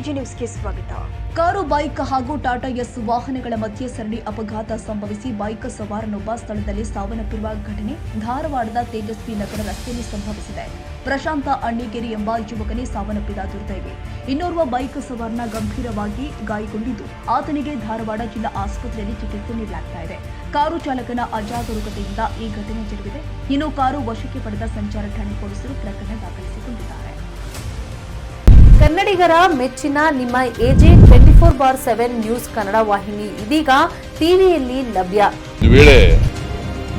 AG ನ್ಯೂಸ್ಗೆ ಸ್ವಾಗತ. Car, bike ಹಾಗೂ ಟಾಟಾ ಎಸ್ ವಾಹನಗಳ ಮಧ್ಯೆ ಸರಣಿ ಅಪಘಾತ ಸಂಭವಿಸಿ ಬೈಕ್ ಸವಾರನೊಬ್ಬ ಸ್ಥಳದಲ್ಲಿ ಸಾವನ್ನಪ್ಪಿರುವ ಘಟನೆ ಧಾರವಾಡದ ತೇಜಸ್ವಿ ನಗರ ರಸ್ತೆಯಲ್ಲಿ ಸಂಭವಿಸಿದೆ. ಪ್ರಶಾಂತ ಅಣ್ಣಿಗೇರಿ ಎಂಬ ಯುವಕನೇ ಸಾವನ್ನಪ್ಪಿದ ದುರ್ದೈವಿ. ಇನ್ನೋರ್ವ ಬೈಕ್ ಸವಾರನ ಗಂಭೀರವಾಗಿ ಗಾಯಗೊಂಡಿದ್ದು ಆತನಿಗೆ ಧಾರವಾಡ ಜಿಲ್ಲಾ ಆಸ್ಪತ್ರೆಯಲ್ಲಿ ಚಿಕಿತ್ಸೆ ನೀಡಲಾಗ್ತಾ ಇದೆ. ಕಾರು ಚಾಲಕನ ಅಜಾಗರೂಕತೆಯಿಂದ ಈ ಘಟನೆ ಜರುಗಿದೆ. ಇನ್ನು ಕಾರು ವಶಕ್ಕೆ ಪಡೆದ ಸಂಚಾರ ಠಾಣೆ ಪೊಲೀಸರು ಪ್ರಕರಣ ದಾಖಲಿಸಿಕೊಂಡಿದ್ದಾರೆ. ಕನ್ನಡಿಗರ ಮೆಚ್ಚಿನ ನಿಮ್ಮ ಎಜೆ 24/7 ನ್ಯೂಸ್ ಕನ್ನಡ ವಾಹಿನಿ ಇದೀಗ ಟಿವಿಯಲ್ಲಿ ಲಭ್ಯ. ವೇಳೆ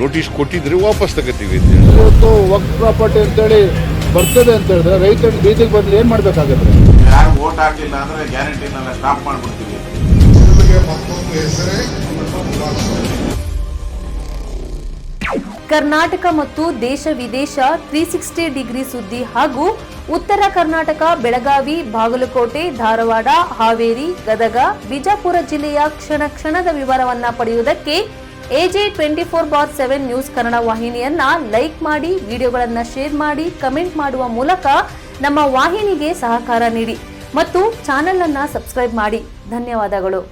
ನೋಟಿಸ್ ಕೊಟ್ಟಿದ್ರೆ ವಾಪಸ್ ತಗೋತೀವಿ. ಇವತ್ತು ವಕ್ಫ್ ಪ್ರಾಪರ್ಟಿ ಅಂತೇಳಿ ಬರ್ತದೆ ಅಂತ ಹೇಳಿದ್ರೆ ರೈತರು ಬೀದಿಗೆ ಬಂದ್ರೆ ಏನ್ ಮಾಡ್ಬೇಕಾಗತ್ತೆ? ಯಾರು ವೋಟ್ ಹಾಕಿಲ್ಲ ಅಂದ್ರೆ ಗ್ಯಾರಂಟಿನೆಲ್ಲ ಸ್ಟಾಪ್ ಮಾಡ್ಬಿಡ್ತೀವಿ. ಕರ್ನಾಟಕ ಮತ್ತು ದೇಶ ವಿದೇಶ 360 ಡಿಗ್ರಿ ಸುದ್ದಿ ಹಾಗೂ ಉತ್ತರ ಕರ್ನಾಟಕ, ಬೆಳಗಾವಿ, ಬಾಗಲಕೋಟೆ, ಧಾರವಾಡ, ಹಾವೇರಿ, ಗದಗ, ಬಿಜಾಪುರ ಜಿಲ್ಲೆಯ ಕ್ಷಣ ಕ್ಷಣದ ವಿವರವನ್ನ ಪಡೆಯುವುದಕ್ಕೆ ಎಜೆ 24/7 ನ್ಯೂಸ್ ಕನ್ನಡ ವಾಹಿನಿಯನ್ನ ಲೈಕ್ ಮಾಡಿ, ವಿಡಿಯೋಗಳನ್ನ ಶೇರ್ ಮಾಡಿ, ಕಮೆಂಟ್ ಮಾಡುವ ಮೂಲಕ ನಮ್ಮ ವಾಹಿನಿಗೆ ಸಹಕಾರ ನೀಡಿ ಮತ್ತು ಚಾನೆಲ್ ಅನ್ನ ಸಬ್ಸ್ಕ್ರೈಬ್ ಮಾಡಿ. ಧನ್ಯವಾದಗಳು.